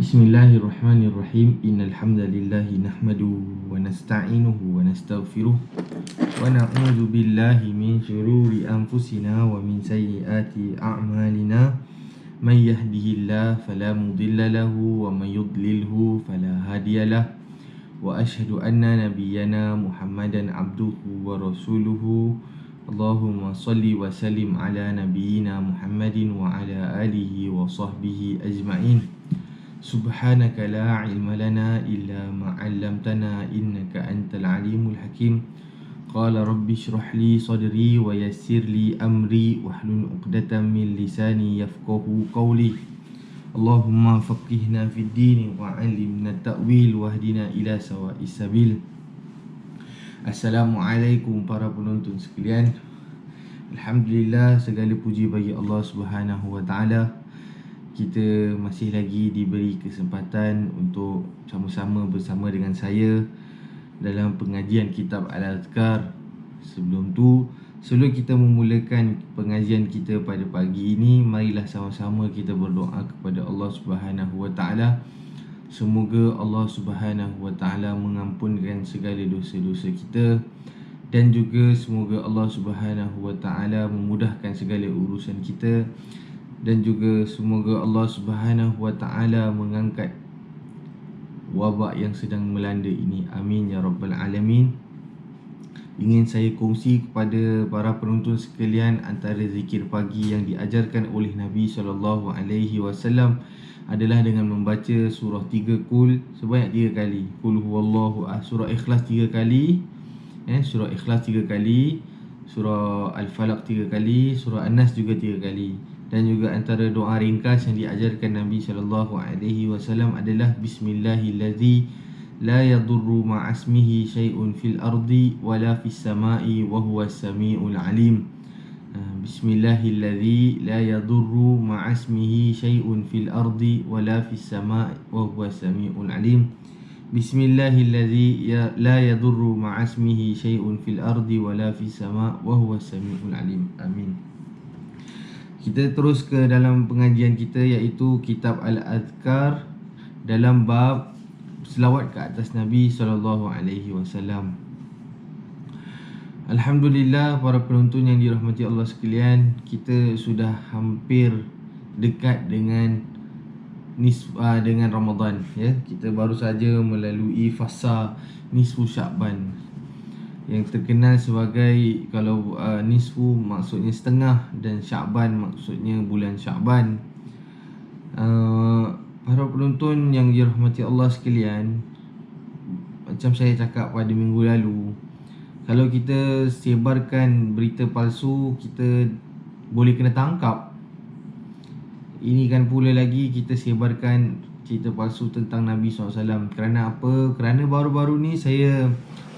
Bismillahirrahmanirrahim. Innal hamdalillahi nahmaduhu wa nasta'inuhu wa nastaghfiruh wa na'udzu billahi min shururi anfusina wa min sayyiati a'malina. May yahdihillahu fala mudilla lahu wa may yudlilhu fala hadiyalah. Wa asyhadu anna nabiyyana Muhammadan abduhu wa rasuluhu. Allahumma salli wa sallim ala nabiyyina Muhammadin wa ala alihi wa sahbihi ajma'in. Subhanaka la ilma lana illa ma 'allamtana innaka antal alimul hakim. Qala rabbi shrah li sadri wa yassir li amri wahlul 'uqdatam min lisani yafqahu qawli. Allahumma faqihna fid din wa 'allimna ta'wil wahdina ila sawa'is sabil. Assalamualaikum para penonton sekalian. Alhamdulillah, segala puji bagi Allah Subhanahu wa taala. Kita masih lagi diberi kesempatan untuk sama-sama bersama dengan saya dalam pengajian kitab Al-Adhkar. Sebelum kita memulakan pengajian kita pada pagi ini, marilah sama-sama kita berdoa kepada Allah Subhanahu wa taala. Semoga Allah Subhanahu wa taala mengampunkan segala dosa-dosa kita, dan juga semoga Allah Subhanahu wa taala memudahkan segala urusan kita, dan juga semoga Allah Subhanahu wa taala mengangkat wabak yang sedang melanda ini. Amin ya rabbal alamin. Ingin saya kongsi kepada para penonton sekalian, antara zikir pagi yang diajarkan oleh Nabi sallallahu alaihi wasallam adalah dengan membaca surah 3 Qul sebanyak 3 kali. Qul huwallahu ahad, surah Ikhlas 3 kali, surah Ikhlas 3 kali, surah Al-Falaq 3 kali, surah An-Nas juga 3 kali. Dan juga antara doa ringkas yang diajarkan Nabi sallallahu alaihi wasallam adalah Bismillahillazi la yadurru ma'asmihi syai'un fil ardi wala fis sama'i wa huwas samiul alim. Bismillahillazi la yadurru ma'asmihi syai'un fil ardi wala fis sama'i wa huwas samiul alim. Bismillahillazi la yadurru ma'asmihi syai'un fil ardi wala fis sama'i wa huwas samiul alim. Amin. Kita terus ke dalam pengajian kita, iaitu kitab Al-Adhkar dalam bab selawat ke atas Nabi SAW. Alhamdulillah, para penonton yang dirahmati Allah sekalian, kita sudah hampir dekat dengan dengan Ramadan, ya. Kita baru saja melalui fasa nisfu Sya'ban, yang terkenal sebagai, kalau nisfu maksudnya setengah, dan Sya'ban maksudnya bulan Sya'ban. Para penonton yang dirahmati Allah sekalian, macam saya cakap pada minggu lalu, kalau kita sebarkan berita palsu, kita boleh kena tangkap. Ini kan pula lagi kita sebarkan cerita palsu tentang Nabi SAW. Kerana apa? Kerana baru-baru ni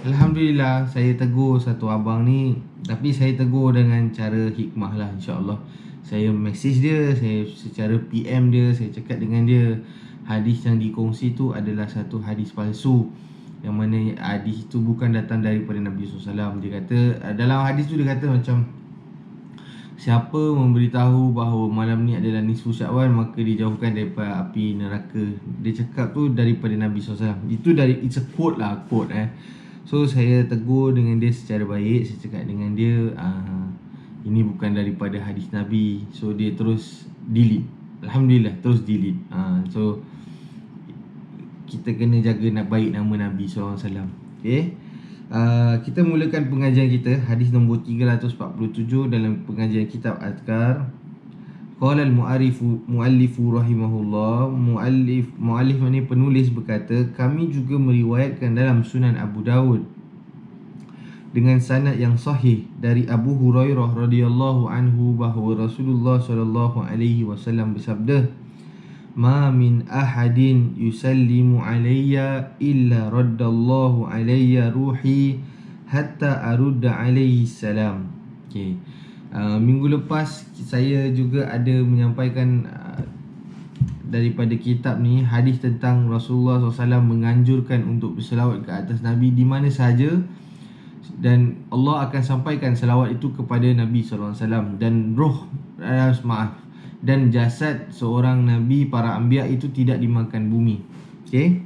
Alhamdulillah, saya tegur satu abang ni. Tapi saya tegur dengan cara hikmah lah, insyaAllah. Saya message dia, saya secara PM dia, saya cakap dengan dia, hadis yang dikongsi tu adalah satu hadis palsu, yang mana hadis itu bukan datang daripada Nabi SAW. Dia kata, dalam hadis tu dia kata macam, siapa memberitahu bahawa malam ni adalah nisfu Sya'ban, maka dijauhkan daripada api neraka. Dia cakap tu daripada Nabi SAW. It's a quote lah, So saya tegur dengan dia secara baik. Saya cakap dengan dia, ini bukan daripada hadis Nabi. So dia terus delete. Alhamdulillah, terus delete. So kita kena jaga baik nama Nabi SAW. Okay. Kita mulakan pengajian kita, hadis nombor 347 dalam pengajian kitab Adhkar. Qala al-muallifu rahimahullah. Muallif ni penulis berkata, kami juga meriwayatkan dalam Sunan Abu Dawud dengan sanad yang sahih dari Abu Hurairah radhiyallahu anhu bahawa Rasulullah sallallahu alaihi wasallam bersabda, ma min ahadin yusallimu alayya illa raddallahu alayya ruhi hatta arudda alaihi salam. Okay. Minggu lepas saya juga ada menyampaikan daripada kitab ni hadis tentang Rasulullah SAW menganjurkan untuk berselawat ke atas Nabi di mana sahaja, dan Allah akan sampaikan selawat itu kepada Nabi SAW, dan dan jasad seorang nabi, para anbiya itu tidak dimakan bumi. Okay.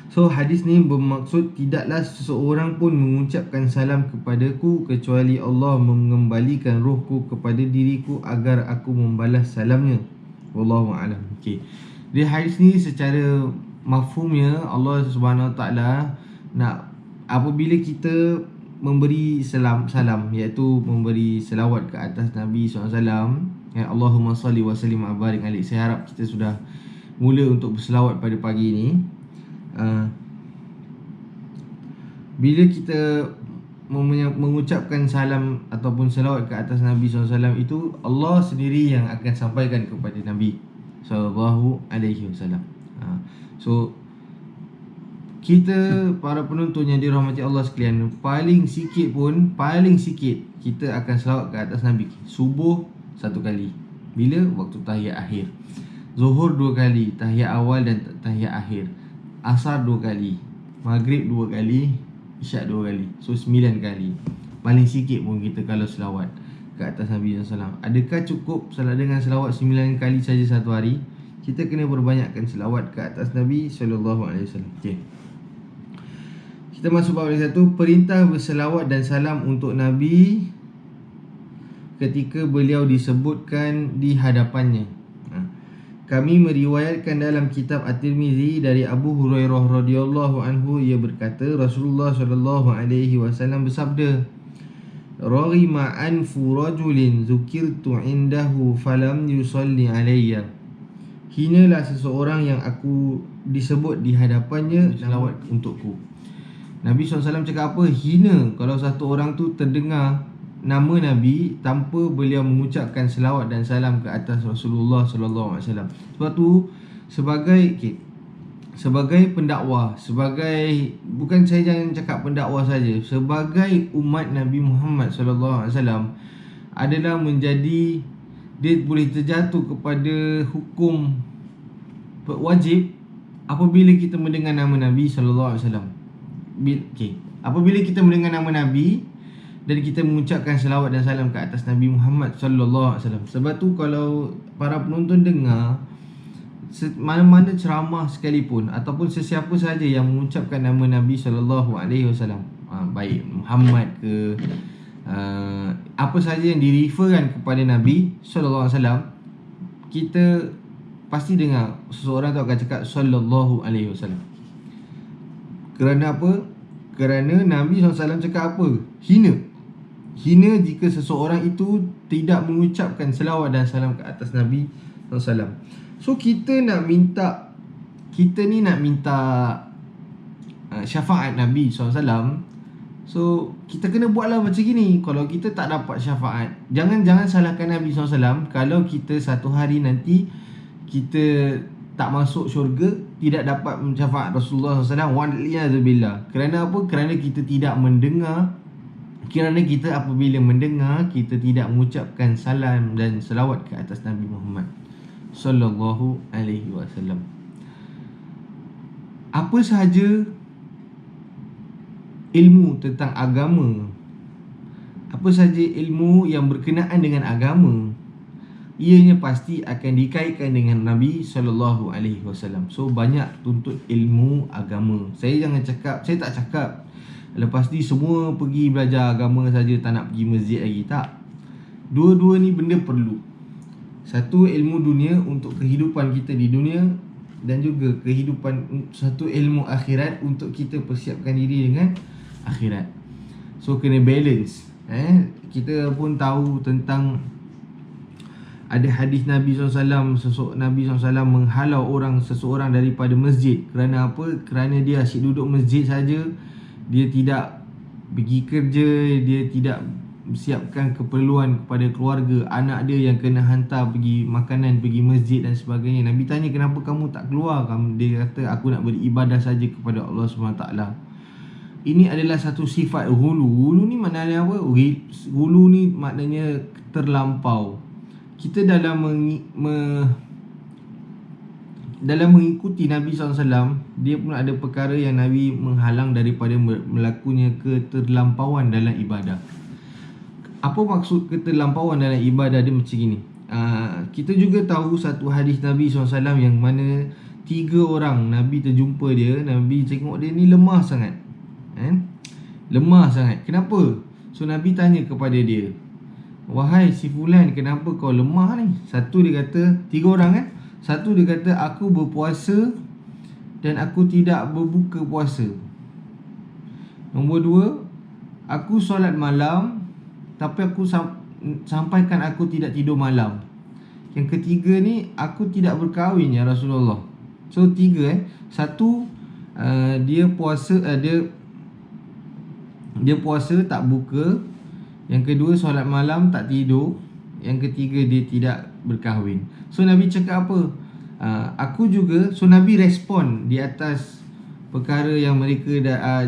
So hadis ni bermaksud tidaklah seseorang pun mengucapkan salam kepadaku kecuali Allah mengembalikan rohku kepada diriku agar aku membalas salamnya. Wallahu a'lam. Okey. Di hadis ni secara mafhumnya Allah Subhanahu Wa Taala nak apabila kita memberi salam iaitu memberi selawat ke atas Nabi SAW, ya, Allahumma salli wa sallim wa barik alaihi. Saya harap kita sudah mula untuk berselawat pada pagi ni. Bila kita mengucapkan salam ataupun selawat ke atas Nabi SAW, itu Allah sendiri yang akan sampaikan kepada Nabi SAW. So kita para penonton yang dirahmati Allah sekalian, paling sikit kita akan selawat ke atas Nabi. Subuh 1 kali, bila? Waktu tahiyat akhir. Zuhur 2 kali, tahiyat awal dan tahiyat akhir. Asar 2 kali, Maghrib 2 kali, Isyak 2 kali. So 9 kali. Paling sikit pun kita kalau selawat ke atas Nabi SAW. Adakah cukup dengan selawat 9 kali saja satu hari? Kita kena perbanyakkan selawat ke atas Nabi SAW. Okay. Kita masuk bab yang 1, perintah berselawat dan salam untuk Nabi ketika beliau disebutkan di hadapannya. Kami meriwayatkan dalam kitab At-Tirmizi dari Abu Hurairah radhiyallahu anhu, ia berkata Rasulullah sallallahu alaihi wasallam bersabda, "Raghima anfu rajulin dzukirtu indahu falam yusalli alayya." Hinalah seseorang yang aku disebut di hadapannya selawat untukku. Nabi SAW cakap apa? Hina kalau satu orang tu terdengar nama Nabi tanpa beliau mengucapkan selawat dan salam ke atas Rasulullah sallallahu alaihi wasallam. Sebab tu sebagai pendakwah, bukan saya jangan cakap pendakwah saja, sebagai umat Nabi Muhammad sallallahu alaihi wasallam adalah menjadi, dia boleh terjatuh kepada hukum wajib apabila kita mendengar nama Nabi sallallahu alaihi wasallam. Apabila kita mendengar nama Nabi dan kita mengucapkan selawat dan salam ke atas Nabi Muhammad sallallahu alaihi wasallam. Sebab tu kalau para penonton dengar mana-mana ceramah sekalipun ataupun sesiapa saja yang mengucapkan nama Nabi sallallahu alaihi wasallam, baik Muhammad ke apa saja yang direferkan kepada Nabi sallallahu alaihi wasallam, kita pasti dengar seseorang tu akan cakap sallallahu alaihi wasallam. Kerana apa? Kerana Nabi SAW cakap apa? Hina jika seseorang itu tidak mengucapkan selawat dan salam ke atas Nabi SAW. So kita nak minta syafaat Nabi SAW. So kita kena buatlah macam gini. Kalau kita tak dapat syafaat, jangan salahkan Nabi SAW. Kalau kita satu hari nanti kita tak masuk syurga, tidak dapat syafaat Rasulullah SAW, wa'liyazubillah. Kerana apa? Kerana kita tidak mendengar. Kerana kita apabila mendengar, kita tidak mengucapkan salam dan selawat ke atas Nabi Muhammad sallallahu alaihi wasallam. Apa sahaja ilmu tentang agama, apa sahaja ilmu yang berkenaan dengan agama, ianya pasti akan dikaitkan dengan Nabi sallallahu alaihi wasallam. So banyak tuntut ilmu agama. Saya tak cakap lepas ni semua pergi belajar agama saja, tak nak pergi masjid lagi. Tak. Dua-dua ni benda perlu. Satu, ilmu dunia untuk kehidupan kita di dunia, dan juga satu ilmu akhirat untuk kita persiapkan diri dengan akhirat. So kena balance. Kita pun tahu tentang ada hadis Nabi SAW, Nabi SAW menghalau seseorang daripada masjid. Kerana apa? Kerana dia asyik duduk masjid saja. Dia tidak pergi kerja, dia tidak siapkan keperluan kepada keluarga. Anak dia yang kena hantar pergi makanan, pergi masjid dan sebagainya. Nabi tanya, kenapa kamu tak keluar? Dia kata, aku nak beribadah saja kepada Allah SWT. Ini adalah satu sifat hulu. Hulu ni maknanya apa? Hulu ni maknanya terlampau. Kita dalam mengikuti Nabi SAW, dia pun ada perkara yang Nabi menghalang daripada melakunya keterlampauan dalam ibadah. Apa maksud keterlampauan dalam ibadah dia macam gini? kita juga tahu satu hadis Nabi SAW yang mana 3 orang Nabi terjumpa dia. Nabi tengok dia ni lemah sangat, lemah sangat. Kenapa? So Nabi tanya kepada dia, wahai si fulan, kenapa kau lemah ni? Satu dia kata, 3 orang Satu dia kata, aku berpuasa dan aku tidak berbuka puasa. Nombor 2, aku solat malam tapi aku sampaikan aku tidak tidur malam. Yang ketiga ni, aku tidak berkahwin ya Rasulullah. So 3 Satu, dia puasa, dia puasa tak buka. Yang kedua, solat malam tak tidur. Yang ketiga, dia tidak berkahwin. So Nabi cakap apa? Aku juga. So Nabi respon di atas perkara yang mereka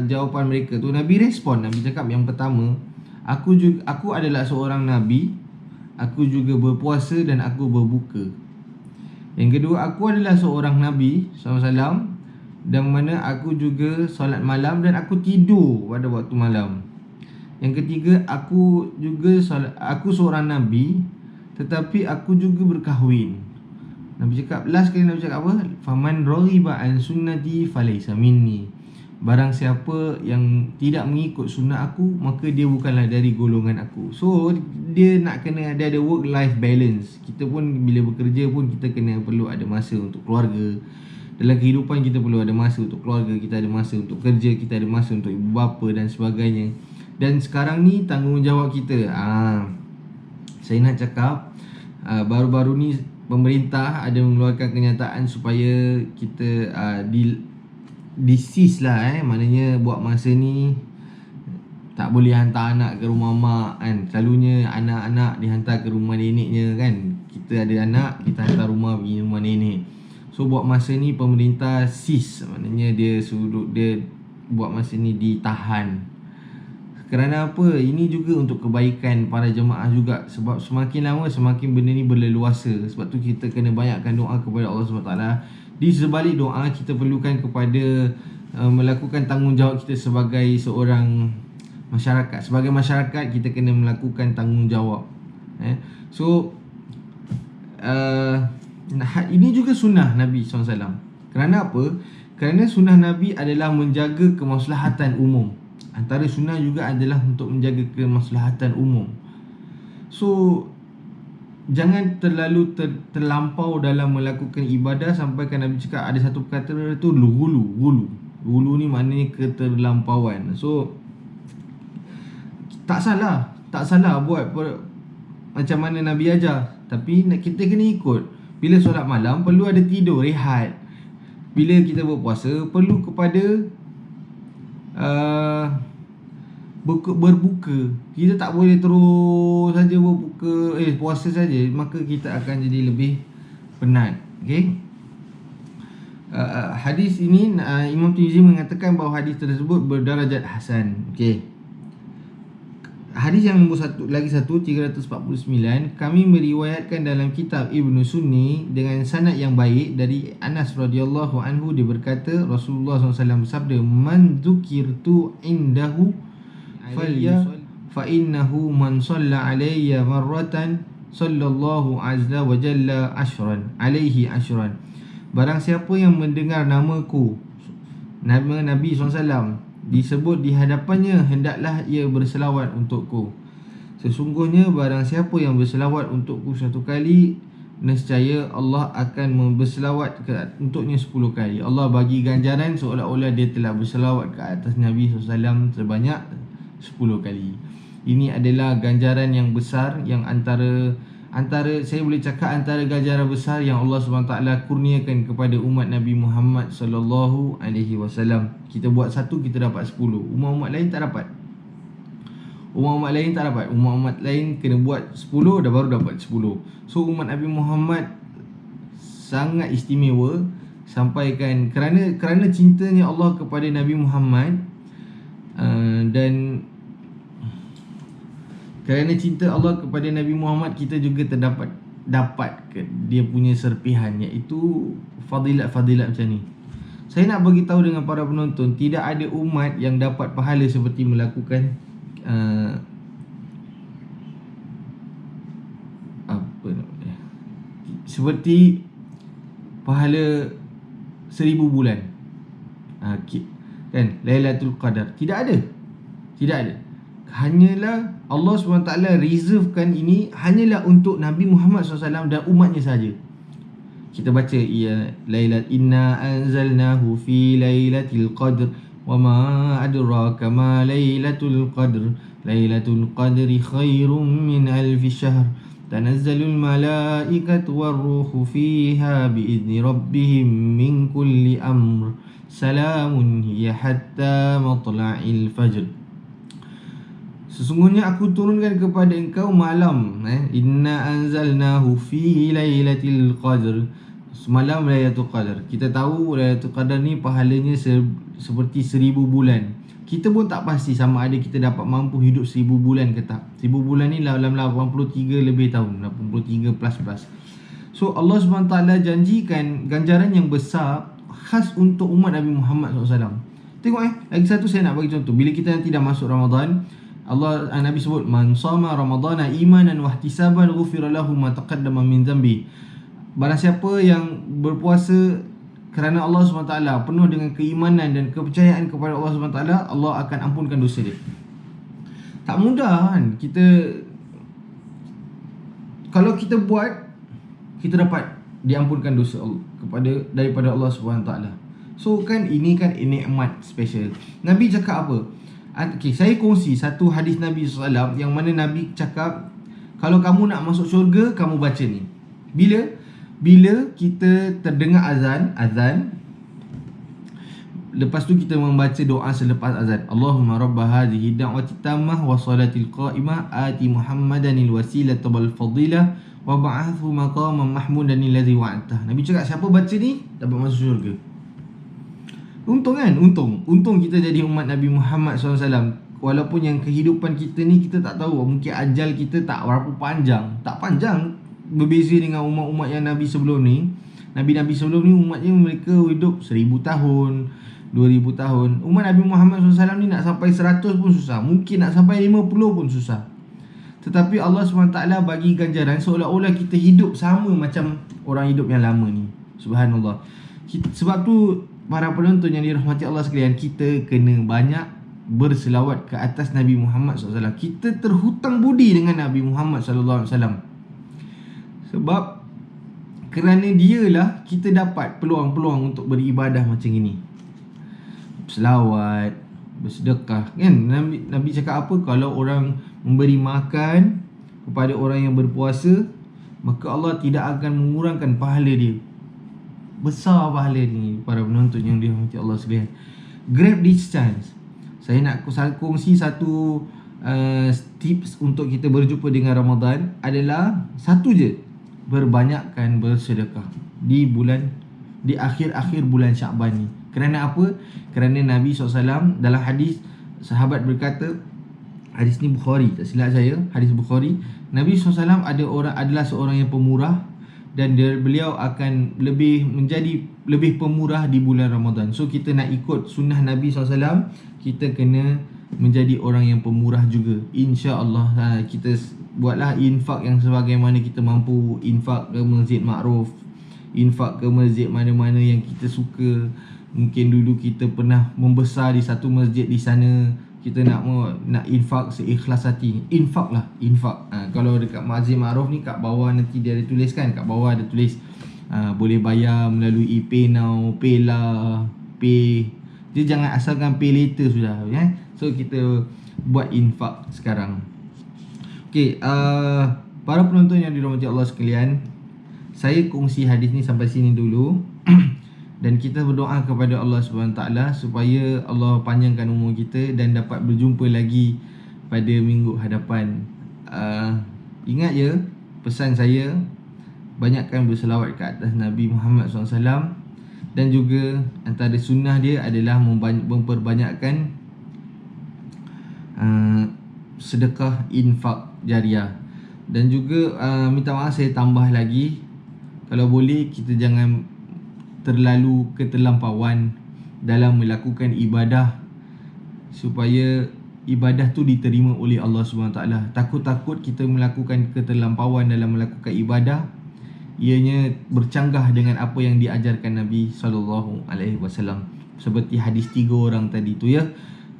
jawapan mereka tu. Nabi respon. Nabi cakap yang pertama, aku adalah seorang Nabi. Aku juga berpuasa dan aku berbuka. Yang kedua, aku adalah seorang Nabi SAW, dan mana aku juga solat malam dan aku tidur pada waktu malam. Yang ketiga, aku seorang Nabi tetapi aku juga berkahwin. Nabi cakap, last kali Nabi cakap apa? Faman raghiba an sunnati falaysa minni. Barang siapa yang tidak mengikut sunnah aku, maka dia bukanlah dari golongan aku. So dia nak kena ada work life balance. Kita pun bila bekerja pun kita perlu ada masa untuk keluarga. Dalam kehidupan kita perlu ada masa untuk keluarga, kita ada masa untuk kerja, kita ada masa untuk ibu bapa dan sebagainya. Dan sekarang ni tanggungjawab kita. Saya nak cakap, baru-baru ni pemerintah ada mengeluarkan kenyataan supaya kita cease lah, maknanya buat masa ni tak boleh hantar anak ke rumah mak kan. Selalunya anak-anak dihantar ke rumah neneknya kan. Kita ada anak, kita hantar pergi rumah nenek. So buat masa ni pemerintah cease, maknanya dia buat masa ni ditahan. Kerana apa? Ini juga untuk kebaikan para jemaah juga. Sebab semakin lama semakin benda ni berleluasa. Sebab tu kita kena banyakkan doa kepada Allah SWT. Di sebalik doa, kita perlukan kepada melakukan tanggungjawab kita sebagai seorang masyarakat. Sebagai masyarakat, kita kena melakukan tanggungjawab. So ini juga sunnah Nabi SAW. Kerana apa? Kerana sunnah Nabi adalah menjaga kemaslahatan umum. Antara sunnah juga adalah untuk menjaga kemaslahatan umum. So jangan terlalu terlampau dalam melakukan ibadah sampai kan Nabi cakap ada satu perkataan tu ghulu. Ghulu ni maknanya keterlampauan. So tak salah buat macam mana Nabi ajar, tapi kita kena ikut. Bila solat malam perlu ada tidur, rehat. Bila kita berpuasa perlu kepada berbuka. Kita tak boleh terus saja berbuka, puasa saja, maka kita akan jadi lebih penat. Okey. Hadis ini Imam Tirmizi mengatakan bahawa hadis tersebut berdarajat hasan. Okey. Hadis yang nombor 349, kami meriwayatkan dalam kitab Ibnu Sunni dengan sanad yang baik dari Anas radhiyallahu anhu, dia berkata Rasulullah SAW bersabda, man dzukirtu indahu fa innahu man shalla alayya marratan sallallahu azza wa jalla ashran alaihi ashran. Barang siapa yang mendengar namaku, nama Nabi SAW disebut di hadapannya, hendaklah ia berselawat untukku. Sesungguhnya barang siapa yang berselawat untukku 1 kali, nescaya Allah akan berselawat untuknya 10 kali. Allah bagi ganjaran seolah-olah dia telah berselawat ke atas Nabi SAW sebanyak 10 kali. Ini adalah ganjaran yang besar, yang antara saya boleh cakap antara ganjaran besar yang Allah SWT kurniakan kepada umat Nabi Muhammad SAW. Kita buat 1, kita dapat 10. Umat-umat lain tak dapat. Umat-umat lain kena buat 10 dah baru dapat 10. So umat Nabi Muhammad sangat istimewa, sampaikan kerana cintanya Allah kepada Nabi Muhammad, dan kerana cinta Allah kepada Nabi Muhammad, kita juga dapat dia punya serpihan, iaitu fadilat-fadilat macam ni. Saya nak bagi tahu dengan para penonton, tidak ada umat yang dapat pahala seperti melakukan seperti pahala 1000 bulan. Kan Lailatul Qadar tidak ada. Hanyalah Allah SWT reservekan ini hanyalah untuk Nabi Muhammad SAW dan umatnya saja. Kita baca ya Lailat inna anzalnahu fi lailatul qadr wa ma adraka ma lailatul qadr lailatul qadri khairum min alfi syahr tanazzalul malaikatu warruhu fiha biizni rabbihim min kulli amr salamun hiya hatta matla'il fajr. Sesungguhnya aku turunkan kepada engkau malam inna anzalnahu fi lailatul qadr, semalam Lailatul Qadar. Kita tahu Lailatul Qadar ni pahalanya seperti 1000 bulan. Kita pun tak pasti sama ada kita dapat mampu hidup 1000 bulan ke tak. 1000 bulan ni dalam 83 lebih tahun, 83 plus. So Allah SWT janjikan ganjaran yang besar khas untuk umat Nabi Muhammad SAW. Tengok lagi satu saya nak bagi contoh. Bila kita nanti dah masuk Ramadan, Nabi sebut man sama ramadana imanan wa ihtisaban ghufira lahu ma taqaddama min dhanbi. Barang siapa yang berpuasa kerana Allah SWT, penuh dengan keimanan dan kepercayaan kepada Allah SWT, Allah akan ampunkan dosa dia. Tak mudah kan kita, kalau kita buat, kita dapat diampunkan dosa daripada Allah SWT. So kan ini kan nikmat special. Nabi cakap apa? Okay, saya kongsi satu hadis Nabi SAW yang mana Nabi cakap, kalau kamu nak masuk syurga, kamu baca ni. Bila kita terdengar azan, lepas tu kita membaca doa selepas azan. Allahumma rabba hadhihi da'wati tammah wa salatil qa'imah ati Muhammadanil wasilata wal fadilah wa ba'athu maqaman mahmudan alladhi wa'adtah. Nabi cakap siapa baca ni dapat masuk syurga. Untung kan? Untung kita jadi umat Nabi Muhammad SAW. Walaupun yang kehidupan kita ni kita tak tahu, mungkin ajal kita tak berapa panjang. Tak panjang berbeza dengan umat-umat yang Nabi sebelum ni. Nabi-Nabi sebelum ni umatnya mereka hidup 1000 tahun, 2000 tahun. Umat Nabi Muhammad SAW ni nak sampai 100 pun susah. Mungkin nak sampai 50 pun susah. Tetapi Allah SWT bagi ganjaran seolah-olah kita hidup sama macam orang hidup yang lama ni. Subhanallah. Sebab tu para penonton yang dirahmati Allah sekalian, kita kena banyak berselawat ke atas Nabi Muhammad SAW. Kita terhutang budi dengan Nabi Muhammad SAW. Sebab kerana dialah kita dapat peluang-peluang untuk beribadah macam ini. Selawat, bersedekah kan. Nabi cakap apa? Kalau orang memberi makan kepada orang yang berpuasa, maka Allah tidak akan mengurangkan pahala dia. Besar pahala ni para penonton yang dirahmati Allah sekalian. Grab this chance. Saya nak kongsi satu tips untuk kita berjumpa dengan Ramadan adalah satu je. Berbanyakkan bersedekah di akhir-akhir bulan Syaban ni. Kerana apa? Kerana Nabi SAW dalam hadis, sahabat berkata, hadis ni Bukhari, tak silap saya, hadis Bukhari, Nabi SAW adalah seorang yang pemurah dan beliau akan menjadi lebih pemurah di bulan Ramadan. So kita nak ikut sunnah Nabi SAW, kita kena menjadi orang yang pemurah juga. InsyaAllah kita buatlah infak yang sebagaimana kita mampu. Infak ke masjid makruf, infak ke masjid mana-mana yang kita suka. Mungkin dulu kita pernah membesar di satu masjid di sana, kita nak infak seikhlas hati. Infak. Kalau dekat masjid makruf ni, kat bawah nanti dia ada tulis kan, kat bawah ada tulis boleh bayar melalui PayNow, Paylah, Pay. Dia jangan asalkan pay later sudah ya. So kita buat infak sekarang. Okay, para penonton yang dirahmati Allah sekalian, saya kongsi hadis ni sampai sini dulu. Dan kita berdoa kepada Allah SWT supaya Allah panjangkan umur kita dan dapat berjumpa lagi pada minggu hadapan. Ingat ya, pesan saya, banyakkan berselawat ke atas Nabi Muhammad SAW. Dan juga antara sunnah dia adalah memperbanyakkan sedekah infak jariah. Dan juga minta maaf saya tambah lagi, kalau boleh kita jangan terlalu keterlampauan dalam melakukan ibadah, supaya ibadah tu diterima oleh Allah SWT. Takut-takut kita melakukan keterlampauan dalam melakukan ibadah ianya bercanggah dengan apa yang diajarkan Nabi SAW, seperti hadis 3 orang tadi tu ya.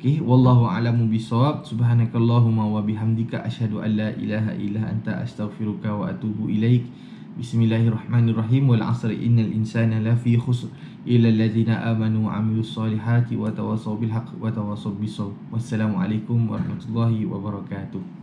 Okey, wallahu a'lamu bisawab. Subhanakallahumma wa bihamdika asyhadu an la ilaha illa anta astaghfiruka wa atubu ilaik. Bismillahirrahmanirrahim. Wal 'asri innal insana lafi khusr illa alladzina amanu wa 'amilus solihati wa tawassaw bil haqqi wa tawassaw bis sabr. Wassalamualaikum warahmatullahi wabarakatuh.